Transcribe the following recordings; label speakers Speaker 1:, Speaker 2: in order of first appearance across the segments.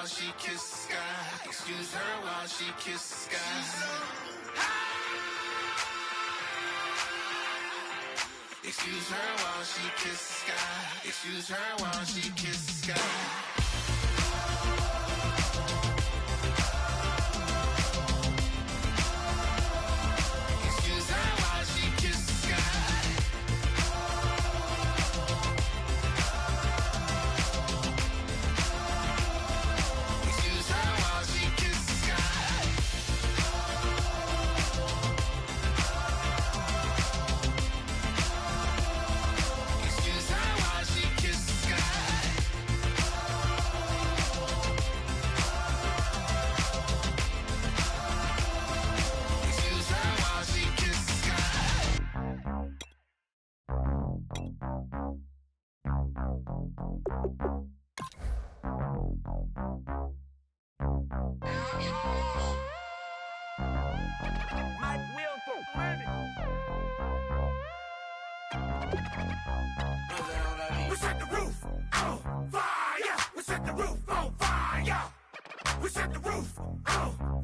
Speaker 1: while she kisses the sky. Excuse her while she kisses the sky. Excuse her while she kisses the sky. Excuse her while she kisses the sky.
Speaker 2: We set the roof on fire. We set the roof on fire. We set the roof on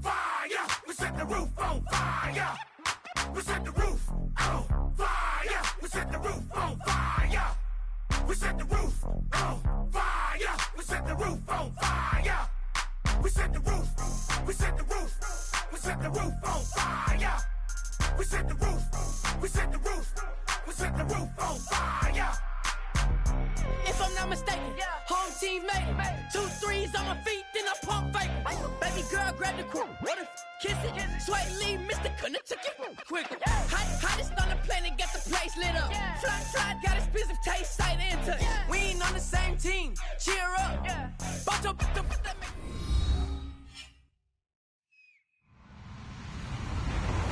Speaker 2: fire. We set the roof on fire. We set the roof on fire. We set the roof on fire. We set the roof on fire. We set the roof on fire. We set the roof. We set the roof. We set the roof on fire. We set the roof. We set the roof. We set the roof on fire.
Speaker 3: If I'm not mistaken, home team made it. 2 3s on my feet, then I pump fake. Baby girl, grab the crew. Kiss it, sweat, leave, Mr. Couldn't took it quicker. Hottest on the planet, got the place lit up. Fly, got expensive taste, sight into. We ain't on the same team, cheer up. Bunch of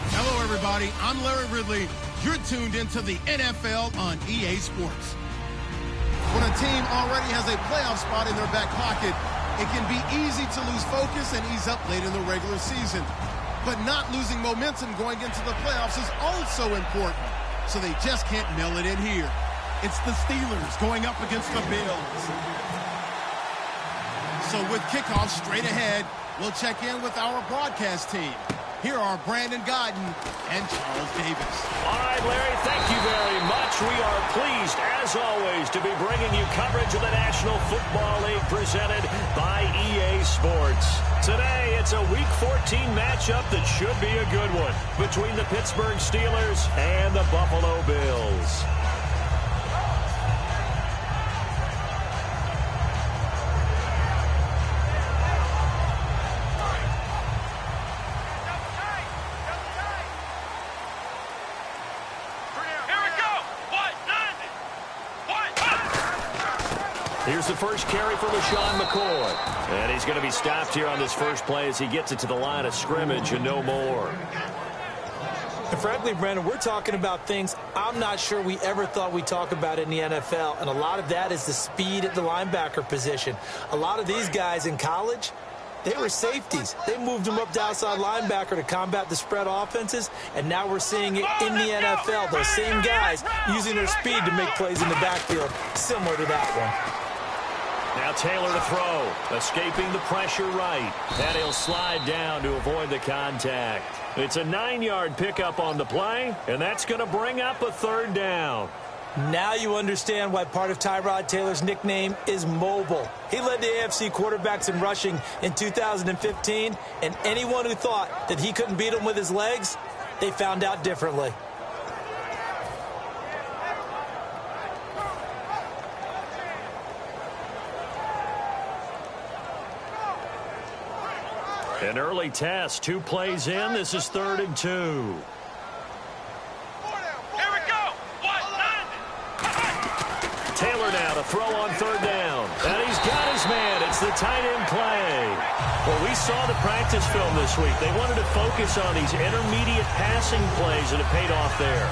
Speaker 4: Hello, everybody. I'm Larry Ridley. You're tuned into the NFL on EA Sports. When a team already has a playoff spot in their back pocket, it can be easy to lose focus and ease up late in the regular season. But not losing momentum going into the playoffs is also important, so they just can't mail it in here. It's the Steelers going up against the Bills. So with kickoff straight ahead, we'll check in with our broadcast team. Here are Brandon Godden and Charles Davis.
Speaker 5: All right, Larry, thank you very much. We are pleased, as always, to be bringing you coverage of the National Football League presented by EA Sports. Today, it's a Week 14 matchup that should be a good one between the Pittsburgh Steelers and the Buffalo Bills. Here's the first carry for LaShawn McCoy. And he's going to be stopped here on this first play as he gets it to the line of scrimmage and no more.
Speaker 6: And frankly, Brandon, we're talking about things I'm not sure we ever thought we'd talk about in the NFL. And a lot of that is the speed at the linebacker position. A lot of these guys in college, they were safeties. They moved them up to outside linebacker to combat the spread offenses. And now we're seeing it in the NFL. Those same guys using their speed to make plays in the backfield, similar to that one.
Speaker 5: Now Taylor to throw, escaping the pressure right, and he'll slide down to avoid the contact. It's a 9-yard pickup on the play, and that's going to bring up a third down.
Speaker 6: Now you understand why part of Tyrod Taylor's nickname is mobile. He led the AFC quarterbacks in rushing in 2015, and anyone who thought that he couldn't beat him with his legs, they found out differently.
Speaker 5: An early test, 2 plays in. This is 3rd and 2.
Speaker 2: Here we go.
Speaker 5: Taylor now to throw on 3rd down. And he's got his man. It's the tight end play. Well, we saw the practice film this week. They wanted to focus on these intermediate passing plays, and it paid off there.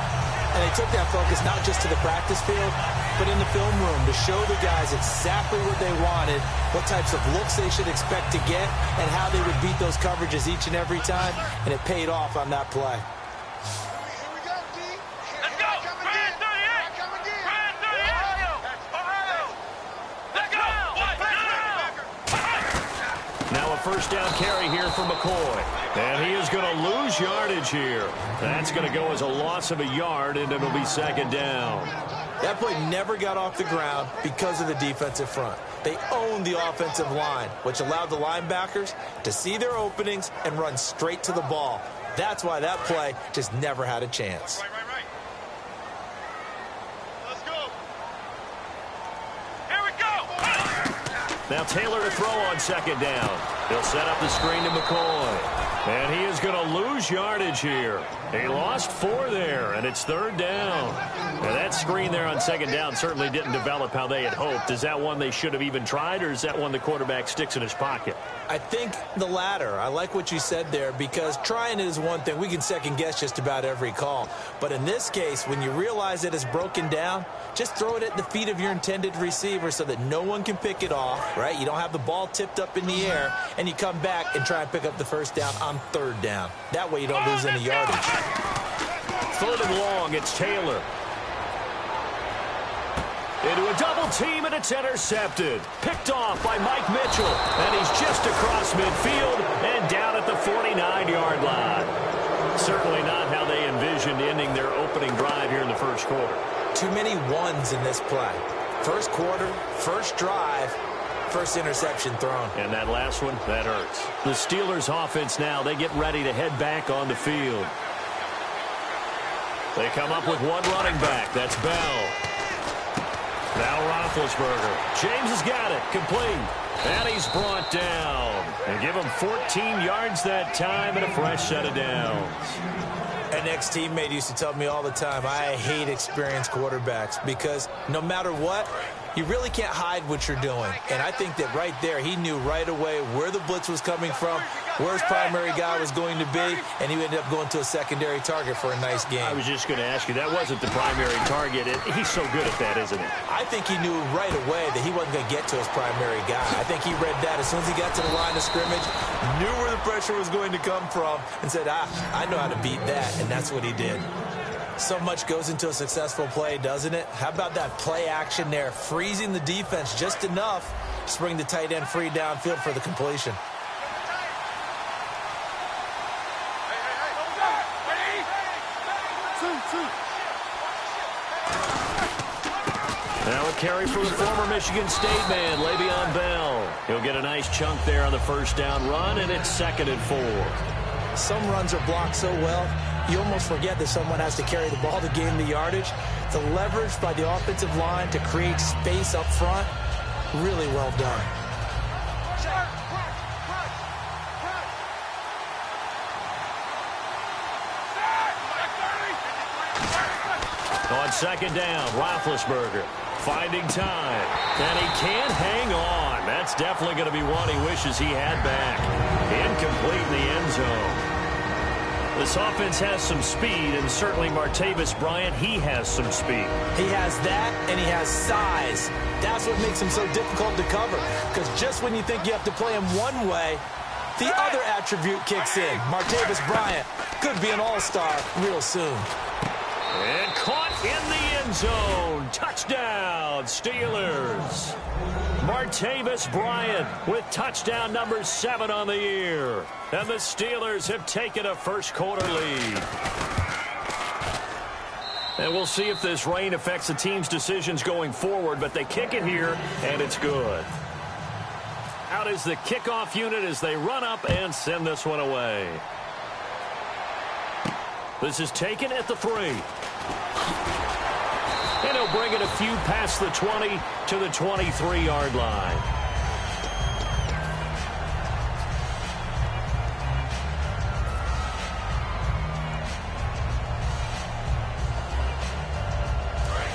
Speaker 6: And they took that focus not just to the practice field, but in the film room to show the guys exactly what they wanted, what types of looks they should expect to get, and how they would beat those coverages each and every time, and it paid off on that play.
Speaker 2: Let's go. Brand 38. Brand 38. Ohio. Let's go.
Speaker 5: Now a first down carry here for McCoy. And he is going to lose yardage here. That's going to go as a loss of a yard, and it'll be second down.
Speaker 6: That play never got off the ground because of the defensive front. They owned the offensive line, which allowed the linebackers to see their openings and run straight to the ball. That's why that play just never had a chance.
Speaker 2: Right. Let's go. Here we go.
Speaker 5: Now Taylor to throw on second down. He'll set up the screen to McCoy. And he is going to lose yardage here. He lost 4 there, and it's third down. Now that screen there on second down certainly didn't develop how they had hoped. Is that one they should have even tried, or is that one the quarterback sticks in his pocket?
Speaker 6: I think the latter. I like what you said there, because trying is one thing. We can second guess just about every call. But in this case, when you realize it is broken down, just throw it at the feet of your intended receiver so that no one can pick it off, right? You don't have the ball tipped up in the air, and you come back and try and pick up the first down on third down. That way you don't lose any yardage.
Speaker 5: Third and long, it's Taylor. Into a double team, and it's intercepted. Picked off by Mike Mitchell. And he's just across midfield and down at the 49-yard line. Certainly not how they envisioned ending their opening drive here in the first quarter.
Speaker 6: Too many ones in this play. First quarter, first drive, first interception thrown.
Speaker 5: And that last one, that hurts. The Steelers offense now, they get ready to head back on the field. They come up with one running back. That's Bell. Now Roethlisberger. James has got it. Complete. And he's brought down. And give him 14 yards that time and a fresh set of downs.
Speaker 6: An ex-teammate used to tell me all the time, I hate experienced quarterbacks because no matter what, you really can't hide what you're doing. And I think that right there, he knew right away where the blitz was coming from, where his primary guy was going to be, and he ended up going to a secondary target for a nice game.
Speaker 5: I was just going to ask you, that wasn't the primary target. He's so good at that, isn't he?
Speaker 6: I think he knew right away that he wasn't going to get to his primary guy. I think he read that as soon as he got to the line of scrimmage, knew where the pressure was going to come from, and said, I know how to beat that, and that's what he did. So much goes into a successful play, doesn't it? How about that play action there, freezing the defense just enough to bring the tight end free downfield for the completion.
Speaker 5: Now a carry for the former Michigan State man, Le'Veon Bell. He'll get a nice chunk there on the first down run, and it's 2nd and 4.
Speaker 6: Some runs are blocked so well, you almost forget that someone has to carry the ball to gain the yardage. The leverage by the offensive line to create space up front, really well done.
Speaker 5: On second down, Roethlisberger finding time, and he can't hang on. That's definitely going to be one he wishes he had back. Incomplete in the end zone. This offense has some speed, and certainly Martavis Bryant, he has some speed.
Speaker 6: He has that, and he has size. That's what makes him so difficult to cover, because just when you think you have to play him one way, the other attribute kicks in. Martavis Bryant could be an all-star real soon.
Speaker 5: And caught in the end zone. Touchdown, Steelers. Martavis Bryant with touchdown number 7 on the year. And the Steelers have taken a first quarter lead. And we'll see if this rain affects the team's decisions going forward, but they kick it here, and it's good. Out is the kickoff unit as they run up and send this one away. This is taken at the 3. And he'll bring it a few past the 20 to the 23-yard line.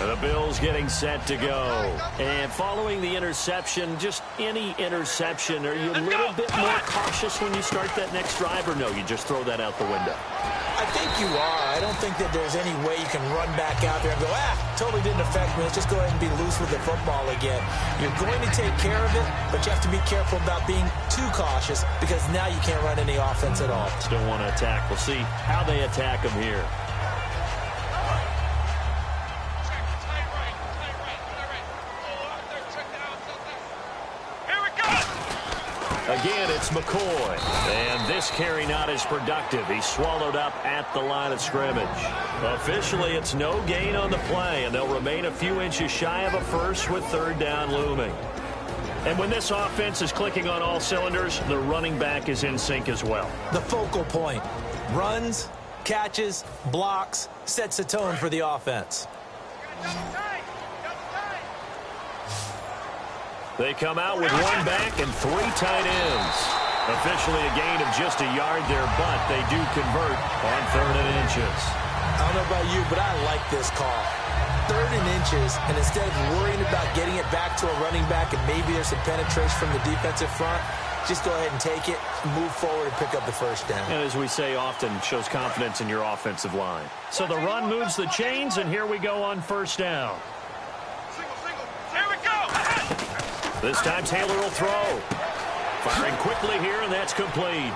Speaker 5: The Bills getting set to go. And following the interception, just any interception, are you a little bit more cautious when you start that next drive, or no, you just throw that out the window?
Speaker 6: I think you are. I don't think that there's any way you can run back out there and go, totally didn't affect me. Let's just go ahead and be loose with the football again. You're going to take care of it, but you have to be careful about being too cautious because now you can't run any offense at all.
Speaker 5: Still want to attack. We'll see how they attack them here. Again, it's McCoy. And this carry not as productive. He's swallowed up at the line of scrimmage. Officially, it's no gain on the play, and they'll remain a few inches shy of a first with third down looming. And when this offense is clicking on all cylinders, the running back is in sync as well. The focal point. Runs, catches, blocks, sets the tone for the offense. They come out with one back and three tight ends. Officially a gain of just a yard there, but they do convert on 3rd and inches. I don't know about you, but I like this call. 3rd and inches, and instead of worrying about getting it back to a running back and maybe there's some penetration from the defensive front, just go ahead and take it, move forward, and pick up the first down. And as we say often, shows confidence in your offensive line. So the run moves the chains, and here we go on 1st down.
Speaker 2: Here we go.
Speaker 5: This time Taylor will throw. Firing quickly here, and that's complete.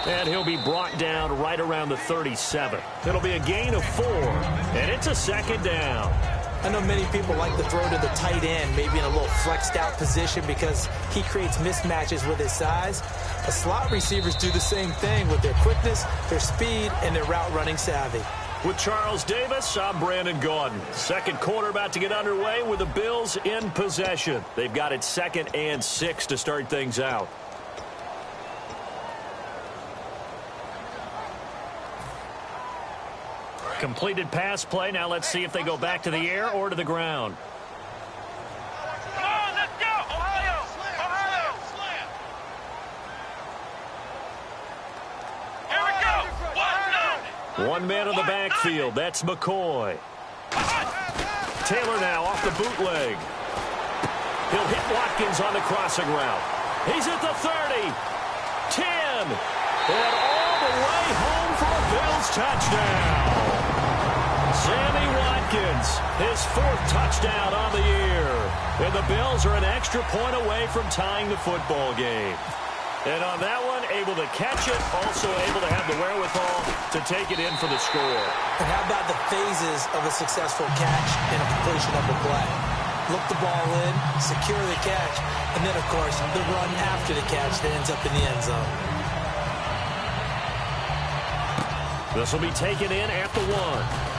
Speaker 5: And he'll be brought down right around the 37. It'll be a gain of 4, and it's a 2nd down. I know many people like to throw to the tight end, maybe in a little flexed out position because he creates mismatches with his size. The slot receivers do the same thing with their quickness, their speed, and their route running savvy. With Charles Davis, I'm Brandon Gaudin. Second quarter about to get underway with the Bills in possession. They've got it 2nd and 6 to start things out. Completed pass play. Now let's see if they go back to the air or to the ground.
Speaker 2: Come on, let's go. Ohio. Ohio. Here we go.
Speaker 5: One man on the backfield. That's McCoy. Taylor now off the bootleg. He'll hit Watkins on the crossing route. He's at the 30. 10. And all the way home for a Bills touchdown. Sammy Watkins, his 4th touchdown on the year. And the Bills are an extra point away from tying the football game. And on that one, able to catch it, also able to have the wherewithal to take it in for the score. And how about the phases of a successful catch and a completion of the play? Look the ball in, secure the catch, and then, of course, the run after the catch that ends up in the end zone. This will be taken in at the 1.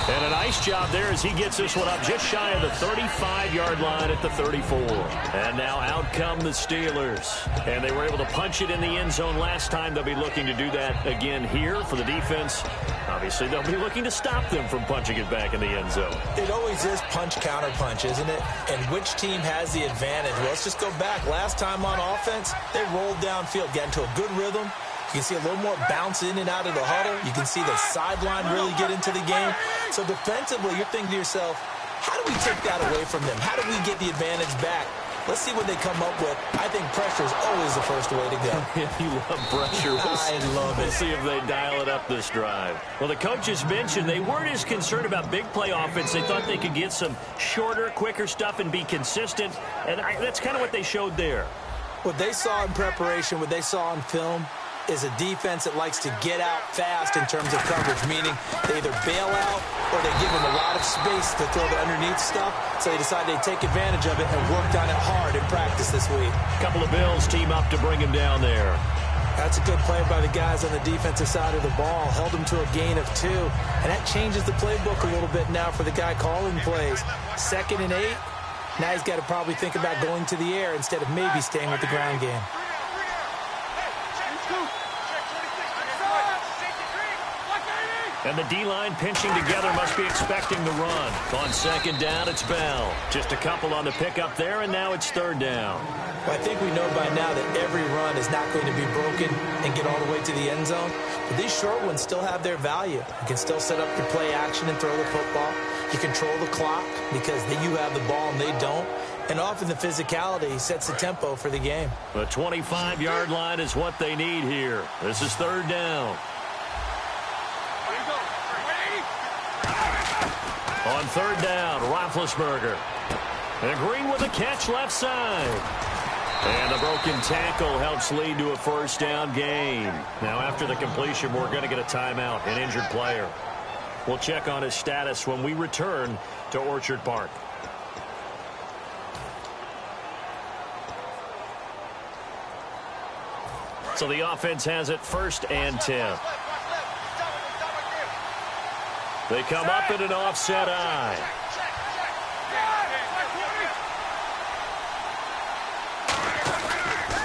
Speaker 5: And a nice job there as he gets this one up just shy of the 35-yard line at the 34. And now out come the Steelers. And they were able to punch it in the end zone last time. They'll be looking to do that again here for the defense. Obviously, they'll be looking to stop them from punching it back in the end zone. It always is punch-counter-punch, isn't it? And which team has the advantage? Well, let's just go back. Last time on offense, they rolled downfield, got into a good rhythm. You can see a little more bounce in and out of the huddle. You can see the sideline really get into the game. So defensively, you're thinking to yourself, how do we take that away from them? How do we get the advantage back? Let's see what they come up with. I think pressure is always the first way to go. You love pressure. I love it. We'll see if they dial it up this drive. Well, the coaches mentioned they weren't as concerned about big play offense. They thought they could get some shorter, quicker stuff and be consistent. And that's kind of what they showed there. What they saw in preparation, what they saw on film, is a defense that likes to get out fast in terms of coverage, meaning they either bail out or they give them a lot of space to throw the underneath stuff, so they decided they'd take advantage of it and worked on it hard in practice this week. A couple of Bills team up to bring him down there. That's a good play by the guys on the defensive side of the ball. Held him to a gain of 2, and that changes the playbook a little bit now for the guy calling plays. 2nd and 8. Now he's got to probably think about going to the air instead of maybe staying with the ground game. And the D-line pinching together must be expecting the run. On 2nd down, it's Bell. Just a couple on the pickup there, and now it's 3rd down. Well, I think we know by now that every run is not going to be broken and get all the way to the end zone. But these short ones still have their value. You can still set up your play action and throw the football. You control the clock because you have the ball and they don't. And often the physicality sets the tempo for the game. The 25-yard line is what they need here. This is 3rd down. On 3rd down, Roethlisberger. And Green with a catch left side. And the broken tackle helps lead to a 1st down gain. Now after the completion, we're going to get a timeout, an injured player. We'll check on his status when we return to Orchard Park. So the offense has it 1st and 10. They come up in an offset eye.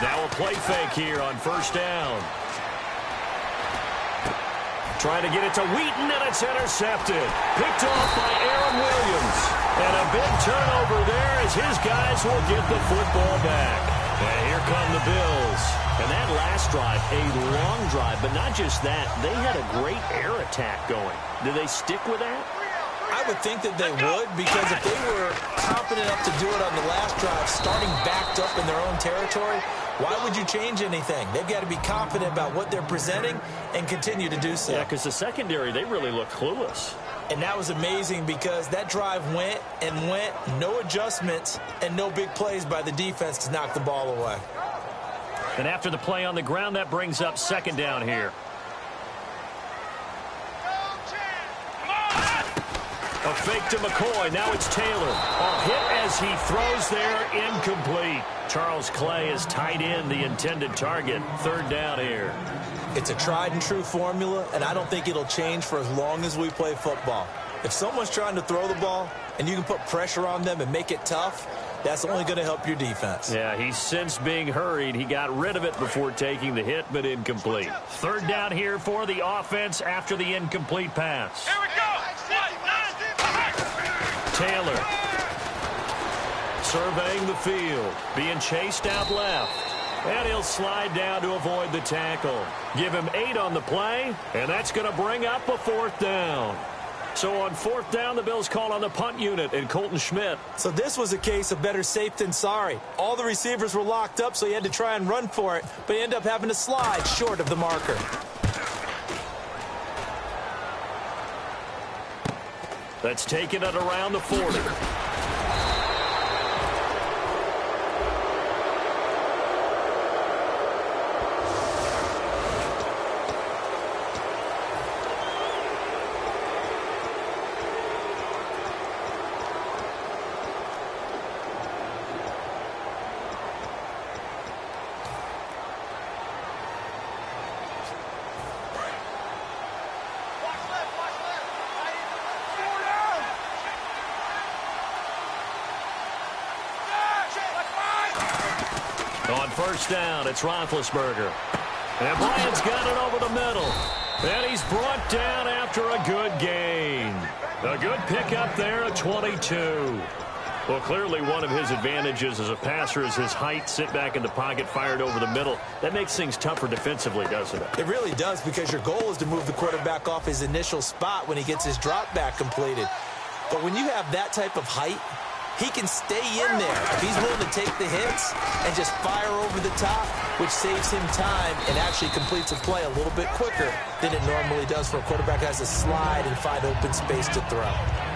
Speaker 5: Now a play fake here on 1st down. Trying to get it to Wheaton, and it's intercepted. Picked off by Aaron Williams. And a big turnover there as his guys will get the football back. And here come the Bills. And that last drive, a long drive, but not just that. They had a great air attack going. Do they stick with that?
Speaker 6: I would think that they would, because if they were confident enough to do it on the last drive, starting backed up in their own territory, why would you change anything? They've got to be confident about what they're presenting and continue to do so.
Speaker 5: Yeah, because the secondary, they really look clueless.
Speaker 6: And that was amazing because that drive went and went, no adjustments, and no big plays by the defense to knock the ball away.
Speaker 5: And after the play on the ground, that brings up 2nd down here. A fake to McCoy. Now it's Taylor. A hit as he throws there, incomplete. Charles Clay is tight end, the intended target. 3rd down here.
Speaker 6: It's a tried and true formula, and I don't think it'll change for as long as we play football. If someone's trying to throw the ball and you can put pressure on them and make it tough, that's only going to help your defense.
Speaker 5: Yeah, he's since being hurried. He got rid of it before taking the hit, but incomplete. 3rd down here for the offense after the incomplete pass.
Speaker 2: Here we go.
Speaker 5: Taylor surveying the field, being chased out left. And he'll slide down to avoid the tackle. Give him 8 on the play, and that's going to bring up a 4th down. So on 4th down, the Bills call on the punt unit and Colton Schmidt.
Speaker 6: So this was a case of better safe than sorry. All the receivers were locked up, so he had to try and run for it, but he ended up having to slide short of the marker.
Speaker 5: That's taken at around the 40. On 1st down, it's Roethlisberger. And Bryant's got it over the middle. And he's brought down after a good gain. A good pickup there at 22. Well, clearly one of his advantages as a passer is his height. Sit back in the pocket, fired over the middle. That makes things tougher defensively, doesn't it?
Speaker 6: It really does, because your goal is to move the quarterback off his initial spot when he gets his drop back completed. But when you have that type of height, he can stay in there if he's willing to take the hits and just fire over the top, which saves him time and actually completes a play a little bit quicker than it normally does for a quarterback who has to slide and find open space to throw.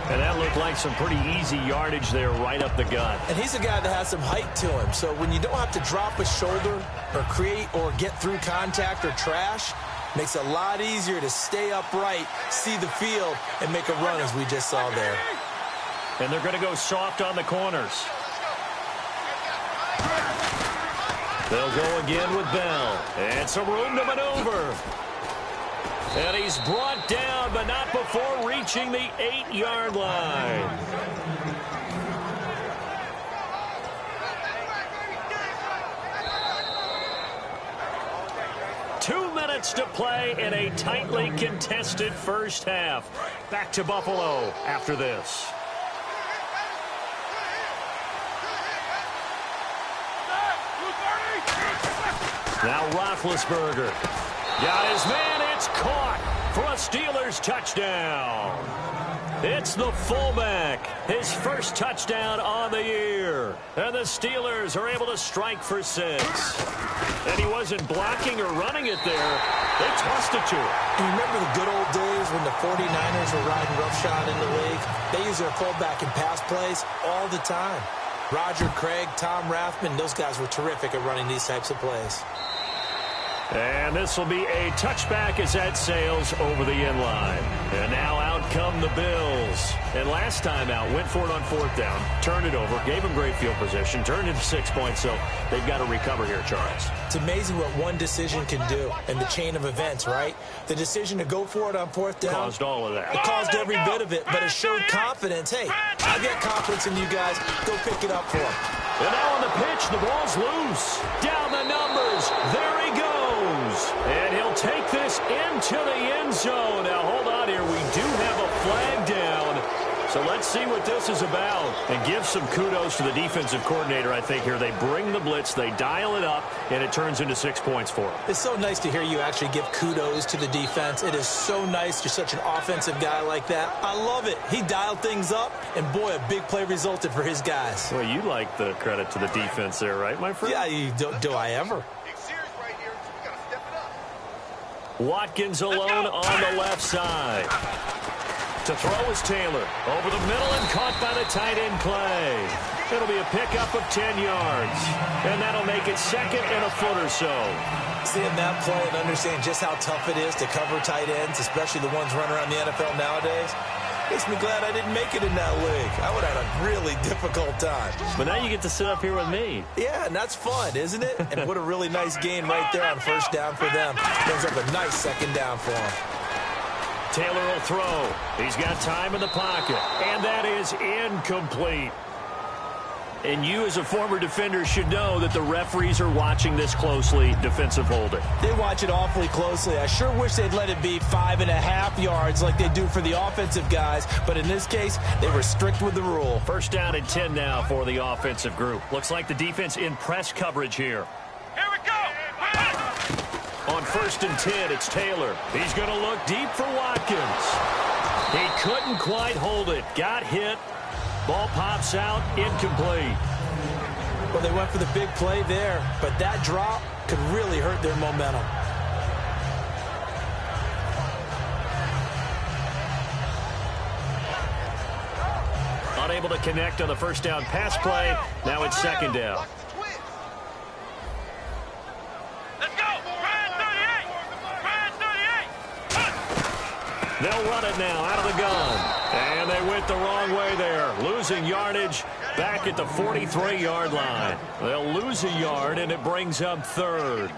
Speaker 5: And that looked like some pretty easy yardage there right up the gut.
Speaker 6: And he's a guy that has some height to him, so when you don't have to drop a shoulder or create or get through contact or trash, makes it a lot easier to stay upright, see the field, and make a run as we just saw there.
Speaker 5: And they're going to go soft on the corners. They'll go again with Bell. And some room to maneuver. And he's brought down, but not before reaching the 8-yard line. To play in a tightly contested first half. Back to Buffalo after this. Now Roethlisberger got his man. It's caught for a Steelers touchdown. It's the fullback, his first touchdown on the year. And the Steelers are able to strike for 6. And he wasn't blocking or running it there. They tossed it to him.
Speaker 6: You remember the good old days when the 49ers were riding roughshod in the league? They use their fullback in pass plays all the time. Roger Craig, Tom Rathman, those guys were terrific at running these types of plays.
Speaker 5: And this will be a touchback as that sails over the end line. And now out come the Bills. And last time out, went for it on 4th down, turned it over, gave them great field position, turned into 6 points, so they've got to recover here, Charles.
Speaker 6: It's amazing what one decision can do in the chain of events, right? The decision to go for it on 4th down.
Speaker 5: Caused all of that.
Speaker 6: It caused every bit of it, but it showed confidence. Hey, I've got confidence in you guys. Go pick it up for them.
Speaker 5: And now on the pitch, the ball's loose. Down the numbers. There he goes. And he'll take this into the end zone. Now, hold on here. We do have a flag down. So let's see what this is about. And give some kudos to the defensive coordinator, I think, here. They bring the blitz, they dial it up, and it turns into 6 points for them.
Speaker 6: It's so nice to hear you actually give kudos to the defense. It is so nice. You're such an offensive guy like that. I love it. He dialed things up, and boy, a big play resulted for his guys.
Speaker 5: Well, you like the credit to the defense there, right, my friend?
Speaker 6: Yeah, do I ever?
Speaker 5: Watkins alone on the left side. To throw is Taylor. Over the middle and caught by the tight end Clay. It'll be a pickup of 10 yards. And that'll make it 2nd and a foot or so.
Speaker 6: Seeing that play and understanding just how tough it is to cover tight ends, especially the ones running around the NFL nowadays, makes me glad I didn't make it in that league. I would have had a really difficult time.
Speaker 5: But now you get to sit up here with me.
Speaker 6: Yeah, and that's fun, isn't it? And what a really nice gain right there on 1st down for them. Brings up a nice 2nd down for them.
Speaker 5: Taylor will throw. He's got time in the pocket. And that is incomplete. And you as a former defender should know that the referees are watching this closely, defensive holding.
Speaker 6: They watch it awfully closely. I sure wish they'd let it be 5.5 yards like they do for the offensive guys. But in this case, they were strict with the rule.
Speaker 5: 1st down and 10 now for the offensive group. Looks like the defense in press coverage here.
Speaker 2: Here we go.
Speaker 5: On 1st and 10, it's Taylor. He's going to look deep for Watkins. He couldn't quite hold it. Got hit. Ball pops out. Incomplete.
Speaker 6: Well, they went for the big play there, but that drop could really hurt their momentum.
Speaker 5: Unable to connect on the 1st down pass play. Now it's 2nd down. They'll run it now out of the gun. And they went the wrong way there. Losing yardage back at the 43-yard line. They'll lose a yard, and it brings up 3rd.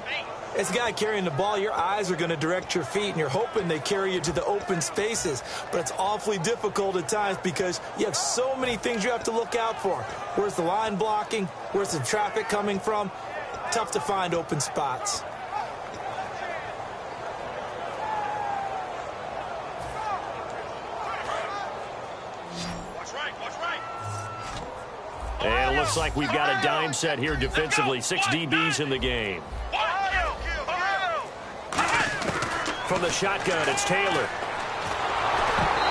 Speaker 6: As a guy carrying the ball, your eyes are going to direct your feet, and you're hoping they carry you to the open spaces. But it's awfully difficult at times because you have so many things you have to look out for. Where's the line blocking? Where's the traffic coming from? Tough to find open spots.
Speaker 5: And it looks like we've got a dime set here defensively. 6 DBs in the game. From the shotgun, it's Taylor.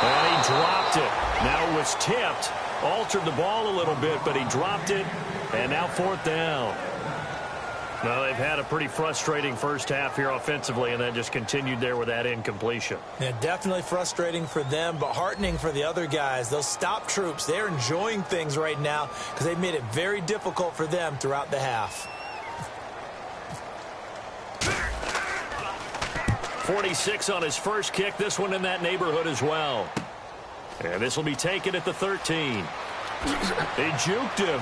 Speaker 5: And he dropped it. Now it was tipped. Altered the ball a little bit, but he dropped it. And now 4th down. Now they've had a pretty frustrating 1st half here offensively, and then just continued there with that incompletion.
Speaker 6: Yeah, definitely frustrating for them, but heartening for the other guys. Those stop troops, they're enjoying things right now because they've made it very difficult for them throughout the half.
Speaker 5: 46 on his first kick. This one in that neighborhood as well. And this will be taken at the 13. They juked him.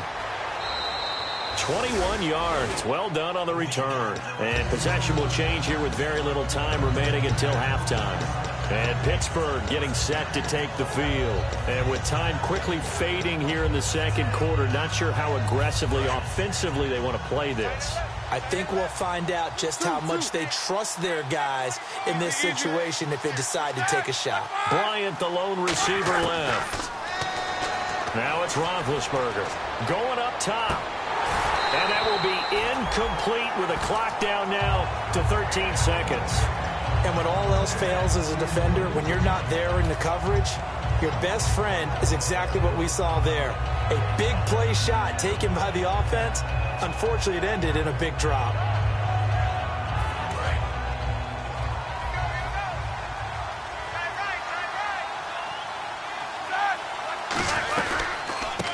Speaker 5: 21 yards. Well done on the return. And possession will change here with very little time remaining until halftime. And Pittsburgh getting set to take the field. And with time quickly fading here in the 2nd quarter, not sure how aggressively, offensively they want to play this.
Speaker 6: I think we'll find out just how much they trust their guys in this situation if they decide to take a shot.
Speaker 5: Bryant, the lone receiver, left. Now it's Roethlisberger going up top. And that will be incomplete with a clock down now to 13 seconds.
Speaker 6: And when all else fails as a defender, when you're not there in the coverage, your best friend is exactly what we saw there. A big play shot taken by the offense. Unfortunately, it ended in a big drop.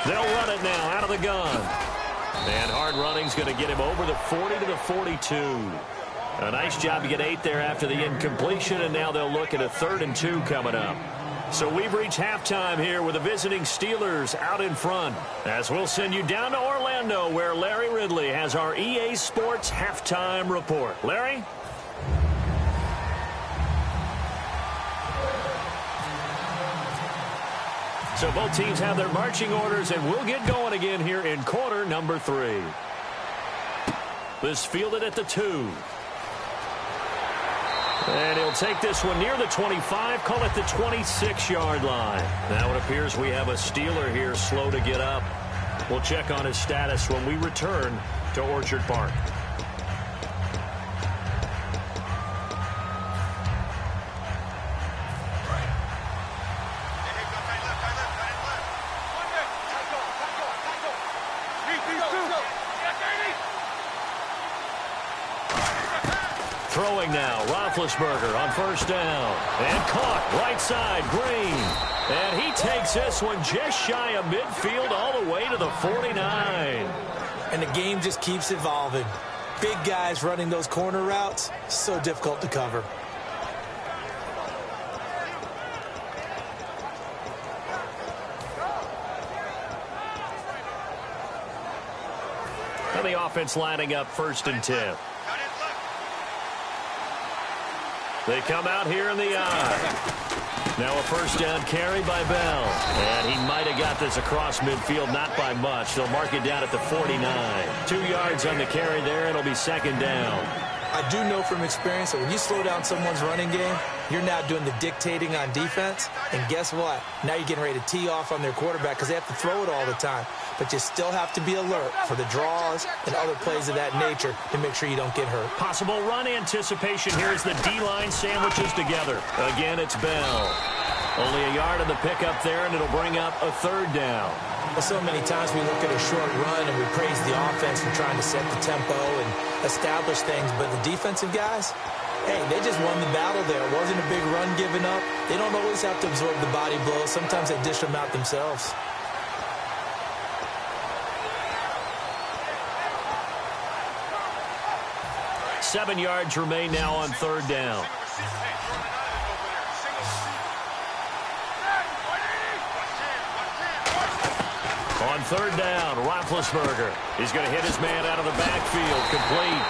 Speaker 5: They'll run it now out of the gun. And hard running's going to get him over the 40 to the 42. A nice job to get 8 there after the incompletion, and now they'll look at a 3rd and 2 coming up. So we've reached halftime here with the visiting Steelers out in front. As we'll send you down to Orlando, where Larry Ridley has our EA Sports halftime report. Larry? So both teams have their marching orders, and we'll get going again here in quarter number 3. This fielded at the 2. And he'll take this one near the 25, call it the 26-yard line. Now it appears we have a Steeler here slow to get up. We'll check on his status when we return to Orchard Park. Throwing now, Roethlisberger on 1st down. And caught right side, Green. And he takes this one just shy of midfield all the way to the 49.
Speaker 6: And the game just keeps evolving. Big guys running those corner routes, so difficult to cover.
Speaker 5: And the offense lining up 1st and 10. They come out here in the eye. Now a 1st down carry by Bell. And he might have got this across midfield, not by much. They'll mark it down at the 49. 2 yards on the carry there. It'll be 2nd down.
Speaker 6: I do know from experience that when you slow down someone's running game, you're now doing the dictating on defense. And guess what? Now you're getting ready to tee off on their quarterback because they have to throw it all the time. But you still have to be alert for the draws and other plays of that nature to make sure you don't get hurt.
Speaker 5: Possible run anticipation here as the D-line sandwiches together. Again, it's Bell. Only a yard on the pickup there, and it'll bring up a 3rd down.
Speaker 6: Well, so many times we look at a short run and we praise the offense for trying to set the tempo and establish things. But the defensive guys, hey, they just won the battle there. It wasn't a big run given up. They don't always have to absorb the body blows. Sometimes they dish them out themselves.
Speaker 5: Seven yards remain now on 3rd down. On 3rd down, Roethlisberger. He's going to hit his man out of the backfield, complete.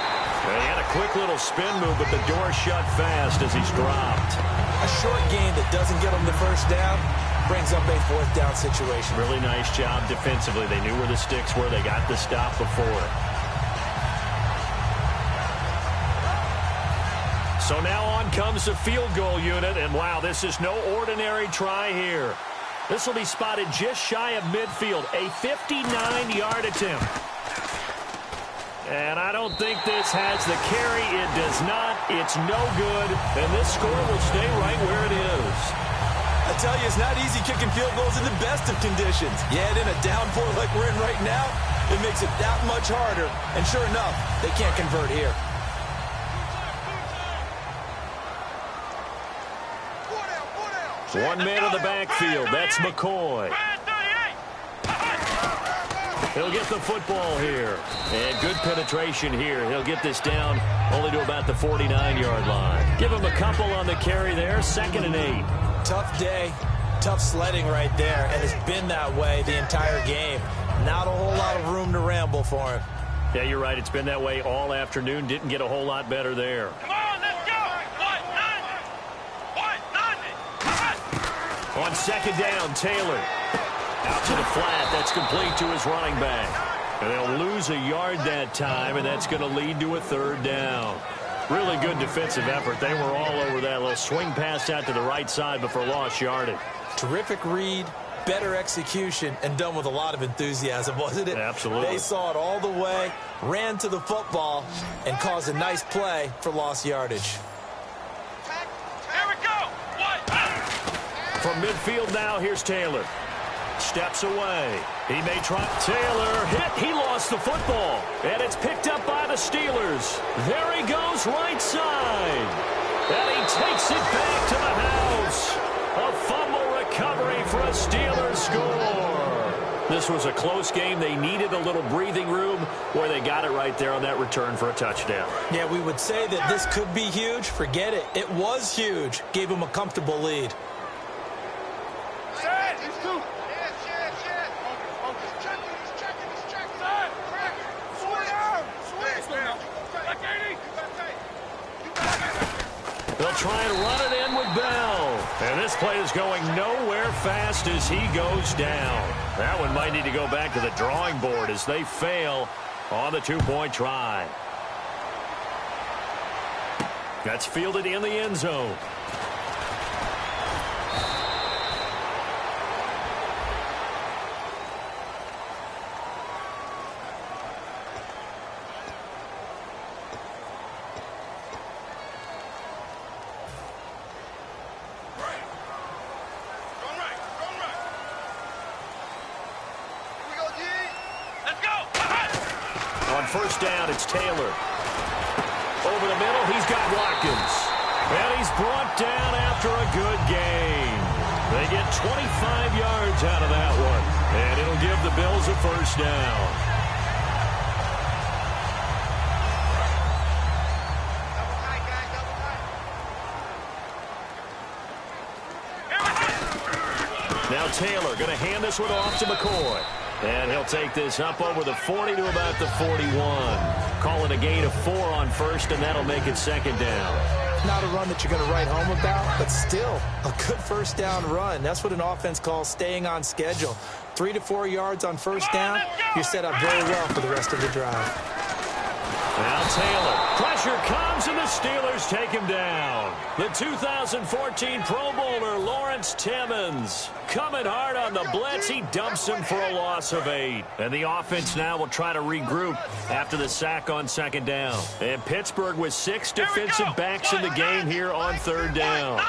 Speaker 5: And he had a quick little spin move, but the door shut fast as he's dropped.
Speaker 6: A short gain that doesn't get him the 1st down brings up a 4th down situation.
Speaker 5: Really nice job defensively. They knew where the sticks were. They got the stop before. So now on comes the field goal unit, and wow, this is no ordinary try here. This will be spotted just shy of midfield, a 59-yard attempt. And I don't think this has the carry. It does not. It's no good, and this score will stay right where it is.
Speaker 6: I tell you, it's not easy kicking field goals in the best of conditions. Yet in a downpour like we're in right now, it makes it that much harder. And sure enough, they can't convert here.
Speaker 5: One man in the backfield. That's McCoy. He'll get the football here. And good penetration here. He'll get this down only to about the 49-yard line. Give him a couple on the carry there. 2nd and 8.
Speaker 6: Tough day. Tough sledding right there. And it's been that way the entire game. Not a whole lot of room to ramble for him.
Speaker 5: Yeah, you're right. It's been that way all afternoon. Didn't get a whole lot better there. On 2nd down, Taylor. Out to the flat. That's complete to his running back. And they'll lose a yard that time, and that's going to lead to a 3rd down. Really good defensive effort. They were all over that little swing pass out to the right side before lost yardage.
Speaker 6: Terrific read, better execution, and done with a lot of enthusiasm, wasn't it?
Speaker 5: Absolutely.
Speaker 6: They saw it all the way, ran to the football, and caused a nice play for lost yardage.
Speaker 5: From midfield now, here's Taylor. Steps away. He may try. Taylor hit. He lost the football. And it's picked up by the Steelers. There he goes right side. And he takes it back to the house. A fumble recovery for a Steelers score. This was a close game. They needed a little breathing room, where they got it right there on that return for a touchdown.
Speaker 6: Yeah, we would say that this could be huge. Forget it. It was huge. Gave them a comfortable lead.
Speaker 5: They'll try and run it in with Bell. And this play is going nowhere fast as he goes down. That one might need to go back to the drawing board as they fail on the two-point try. That's fielded in the end zone. First down, it's Taylor. Over the middle, he's got Watkins. And he's brought down after a good gain. They get 25 yards out of that one. And it'll give the Bills a first down. Now Taylor going to hand this one off to McCoy. And he'll take this up over the 40 to about the 41. Call it a gain of 4 on first, and that'll make it second down.
Speaker 6: Not a run that you're going to write home about, but still a good first down run. That's what an offense calls staying on schedule. 3 to 4 yards on first down, you're set up very well for the rest of the drive.
Speaker 5: Now Taylor. Pressure comes, and the Steelers take him down. The 2014 Pro Bowler, Lawrence Timmons, coming hard on the blitz. He dumps him for a loss of 8. And the offense now will try to regroup after the sack on second down. And Pittsburgh with 6 defensive backs in the game here on third down.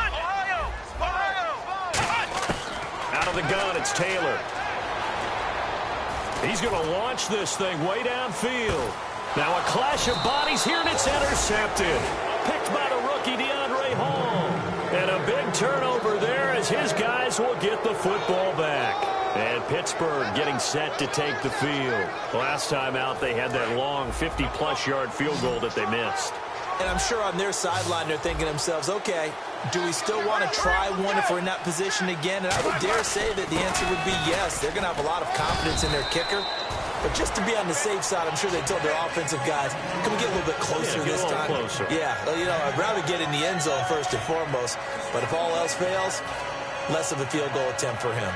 Speaker 5: Out of the gun, it's Taylor. He's going to launch this thing way downfield. Now a clash of bodies here, and it's intercepted. Picked by the rookie DeAndre Hall. And a big turnover there as his guys will get the football back. And Pittsburgh getting set to take the field. Last time out, they had that long 50-plus yard field goal that they missed.
Speaker 6: And I'm sure on their sideline they're thinking to themselves, okay, do we still want to try one if we're in that position again? And I would dare say that the answer would be yes. They're going to have a lot of confidence in their kicker. But just to be on the safe side, I'm sure they told their offensive guys, can we get a little bit closer this time?
Speaker 5: Closer.
Speaker 6: Yeah, well, you know, I'd rather get in the end zone first and foremost. But if all else fails, less of a field goal attempt for him.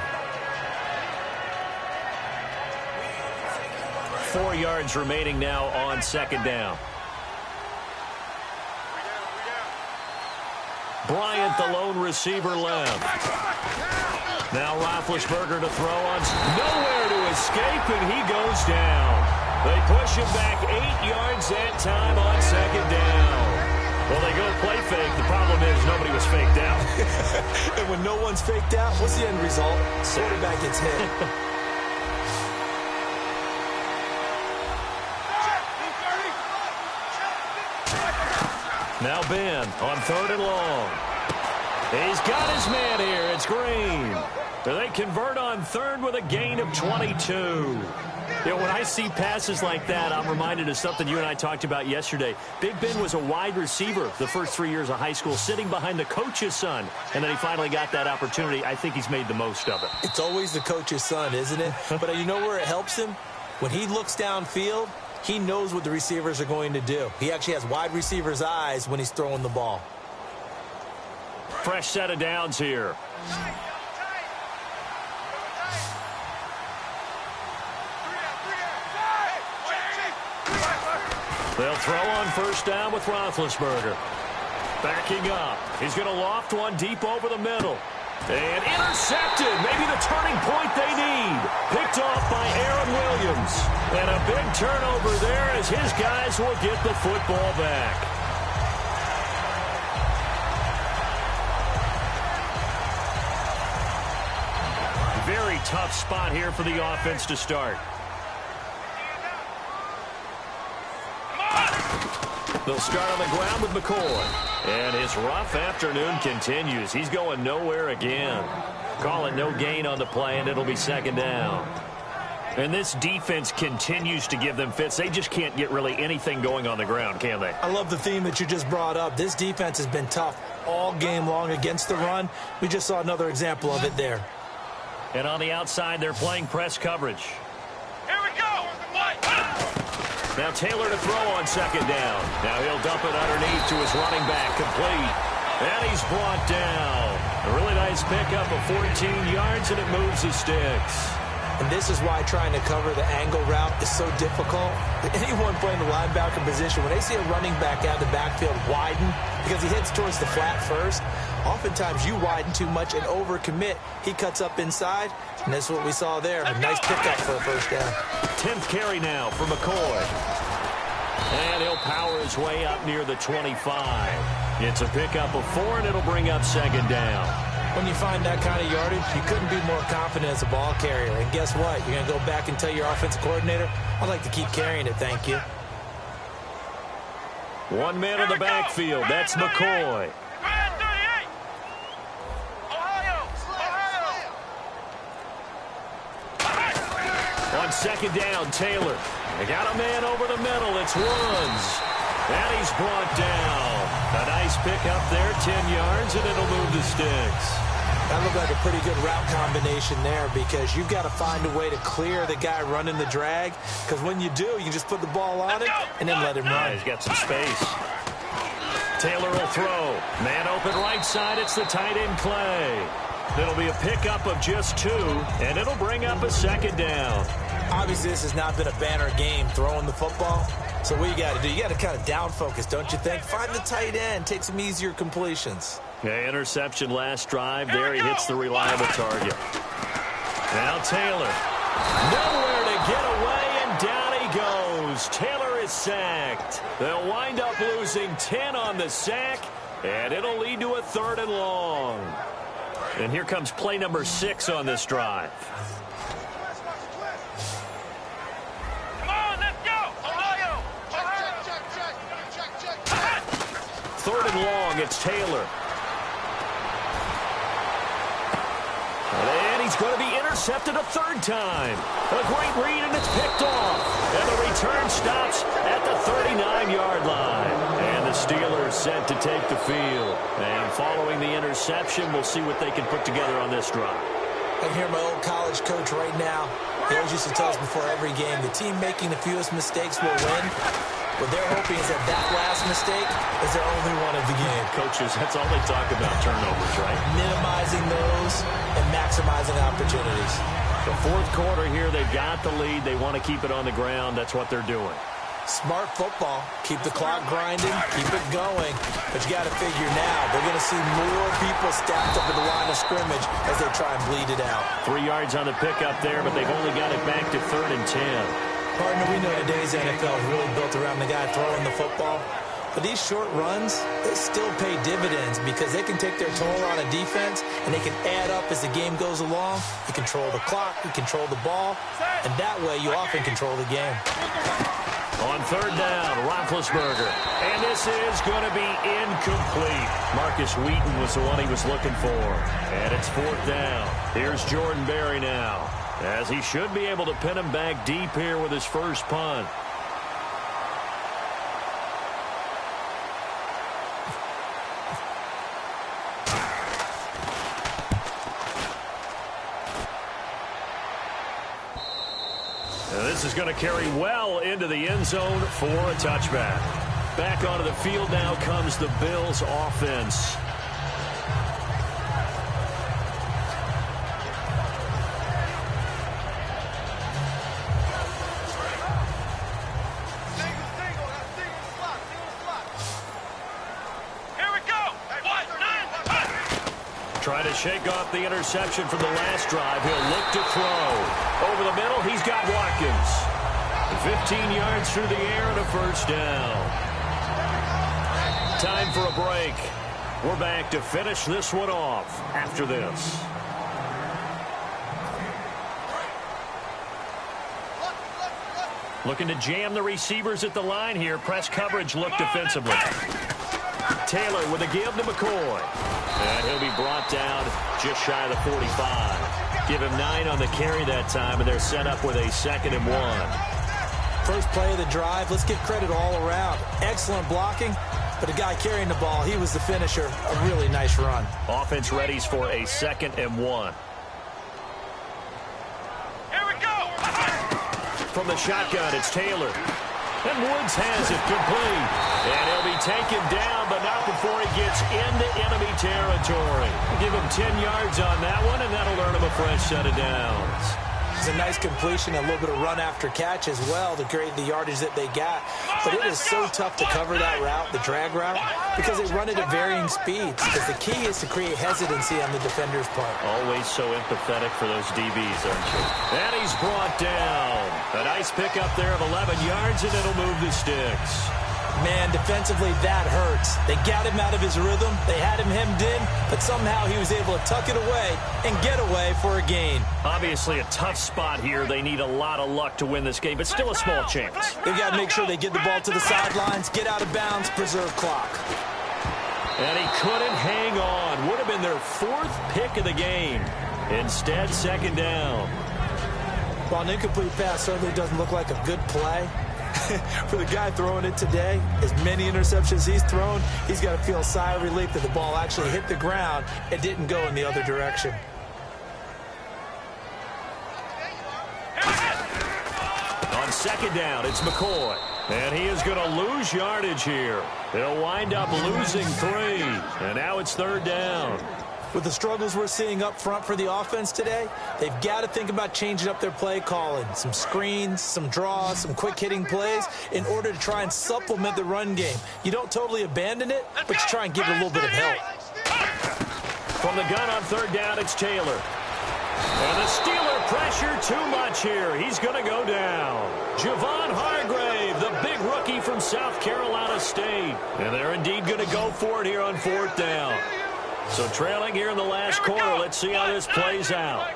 Speaker 5: 4 yards remaining now on second down. Bryant, the lone receiver, left. Now Roethlisberger to throw on. Nowhere to escape, and he goes down. They push him back 8 yards that time on second down. Well, they go play fake. The problem is nobody was faked out.
Speaker 6: And when no one's faked out, what's the end result? Quarterback gets hit.
Speaker 5: Now Ben on third and long. He's got his man here. It's Green. They convert on third with a gain of 22. You know, when I see passes like that, I'm reminded of something you and I talked about yesterday. Big Ben was a wide receiver the first 3 years of high school, sitting behind the coach's son, and then he finally got that opportunity. I think he's made the most of it.
Speaker 6: It's always the coach's son, isn't it? But you know where it helps him? When he looks downfield, he knows what the receivers are going to do. He actually has wide receivers' eyes when he's throwing the ball.
Speaker 5: Fresh set of downs here. They'll throw on first down with Roethlisberger. Backing up. He's going to loft one deep over the middle. And intercepted. Maybe the turning point they need. Picked off by Aaron Williams. And a big turnover there as his guys will get the football back. Very tough spot here for the offense to start. They'll start on the ground with McCoy. And his rough afternoon continues. He's going nowhere again. Call it no gain on the play, and it'll be second down. And this defense continues to give them fits. They just can't get really anything going on the ground, can they?
Speaker 6: I love the theme that you just brought up. This defense has been tough all game long against the run. We just saw another example of it there.
Speaker 5: And on the outside, they're playing press coverage.
Speaker 2: Here we go.
Speaker 5: Now Taylor to throw on second down. Now he'll dump it underneath to his running back, complete. And he's brought down. A really nice pickup of 14 yards, and it moves the sticks.
Speaker 6: And this is why trying to cover the angle route is so difficult. Anyone playing the linebacker position, when they see a running back out of the backfield widen, because he heads towards the flat first, oftentimes you widen too much and overcommit. He cuts up inside, and that's what we saw there. A nice pickup for a first down.
Speaker 5: 10th carry now for McCoy. And he'll power his way up near the 25. It's a pickup of 4, and it'll bring up second down.
Speaker 6: When you find that kind of yardage, you couldn't be more confident as a ball carrier. And guess what? You're going to go back and tell your offensive coordinator, I'd like to keep carrying it, thank you.
Speaker 5: 1 man in the backfield. That's McCoy. On second down, Taylor. They got a man over the middle. It's Woods. And he's brought down. A nice pickup there, 10 yards, and it'll move the sticks.
Speaker 6: That looked like a pretty good route combination there, because you've got to find a way to clear the guy running the drag, because when you do, you just put the ball on him and then let him run.
Speaker 5: He's got some space. Taylor will throw. Man open right side. It's the tight end Clay. It'll be a pickup of just 2, and it'll bring up a second down.
Speaker 6: Obviously, this has not been a banner game throwing the football. So what you got to do, you got to kind of down focus, don't you think? Find the tight end, take some easier completions.
Speaker 5: Okay, interception last drive. There he hits the reliable target. Now Taylor. Nowhere to get away, and down he goes. Taylor is sacked. They'll wind up losing 10 on the sack, and it'll lead to a 3rd and long. And here comes play number 6 on this drive.
Speaker 2: Come on, let's go. Ohio.
Speaker 5: 3rd and long, it's Taylor. And he's going to be intercepted a 3rd time. A great read, and it's picked off. And the return stops at the 39-yard line. And the Steelers set to take the field. And following the interception, we'll see what they can put together on this drive.
Speaker 6: I can hear my old college coach right now. He always used to tell us before every game, the team making the fewest mistakes will win. What they're hoping is that last mistake is their only one of the game.
Speaker 5: Coaches, that's all they talk about, turnovers, right?
Speaker 6: Minimizing those and maximizing opportunities.
Speaker 5: The 4th quarter here, they've got the lead. They want to keep it on the ground. That's what they're doing.
Speaker 6: Smart football. Keep the clock grinding. Keep it going. But you got to figure now, they're going to see more people stacked up at the line of scrimmage as they try and bleed it out.
Speaker 5: 3 yards on the pickup there, but they've only got it back to 3rd and 10.
Speaker 6: Partner, we know today's NFL is really built around the guy throwing the football. But these short runs, they still pay dividends because they can take their toll on a defense and they can add up as the game goes along. You control the clock, you control the ball, and that way you often control the game.
Speaker 5: On 3rd down, Roethlisberger. And this is going to be incomplete. Marcus Wheaton was the one he was looking for. And it's 4th down. Here's Jordan Berry now, as he should be able to pin him back deep here with his first punt. And this is going to carry well into the end zone for a touchback. Back onto the field now comes the Bills offense. Trying to shake off the interception from the last drive. He'll look to throw. Over the middle, he's got Watkins. 15 yards through the air and a first down. Time for a break. We're back to finish this one off after this. Looking to jam the receivers at the line here. Press coverage look defensively. Taylor with a give to McCoy. And he'll be brought down just shy of the 45. Give him 9 on the carry that time, and they're set up with a 2nd and 1.
Speaker 6: First play of the drive, let's give credit all around. Excellent blocking, but the guy carrying the ball, he was the finisher. A really nice run.
Speaker 5: Offense readies for a 2nd and 1.
Speaker 2: Here we go!
Speaker 5: From the shotgun, it's Taylor. And Woods has it complete. And he'll be taken down, but not before he gets into enemy territory. Give him 10 yards on that one, and that'll earn him a fresh set of downs.
Speaker 6: It's a nice completion, a little bit of run after catch as well to create the yardage that they got. But it is so tough to cover that route, the drag route, because they run it at varying speeds. Because the key is to create hesitancy on the defender's part.
Speaker 5: Always so empathetic for those DBs, aren't you? And he's brought down. A nice pickup there of 11 yards, and it'll move the sticks.
Speaker 6: Man, defensively, that hurts. They got him out of his rhythm. They had him hemmed in, but somehow he was able to tuck it away and get away for a gain.
Speaker 5: Obviously a tough spot here. They need a lot of luck to win this game, but still a small chance.
Speaker 6: They've got to make sure they get the ball to the sidelines, get out of bounds, preserve clock.
Speaker 5: And he couldn't hang on. Would have been their 4th pick of the game. Instead, 2nd down.
Speaker 6: While an incomplete pass certainly doesn't look like a good play, for the guy throwing it today, as many interceptions he's thrown, he's got to feel a sigh of relief that the ball actually hit the ground and didn't go in the other direction.
Speaker 5: On 2nd down, it's McCoy. And he is going to lose yardage here. They'll wind up losing 3. And now it's 3rd down.
Speaker 6: With the struggles we're seeing up front for the offense today, they've got to think about changing up their play calling. Some screens, some draws, some quick-hitting plays in order to try and supplement the run game. You don't totally abandon it, but you try and give it a little bit of help.
Speaker 5: From the gun on 3rd down, it's Taylor. And the Steeler pressure too much here. He's going to go down. Javon Hargrave, the big rookie from South Carolina State. And they're indeed going to go for it here on 4th down. So trailing here in the last quarter. Let's see how this plays out.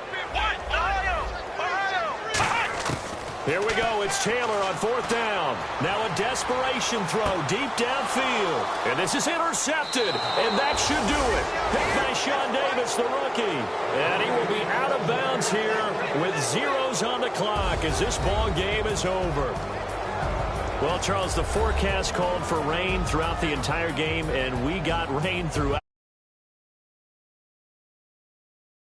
Speaker 5: Here we go. It's Taylor on 4th down. Now a desperation throw deep downfield. And this is intercepted. And that should do it. Picked by Sean Davis, the rookie. And he will be out of bounds here with 0s on the clock as this ball game is over. Well, Charles, the forecast called for rain throughout the entire game, and we got rain throughout.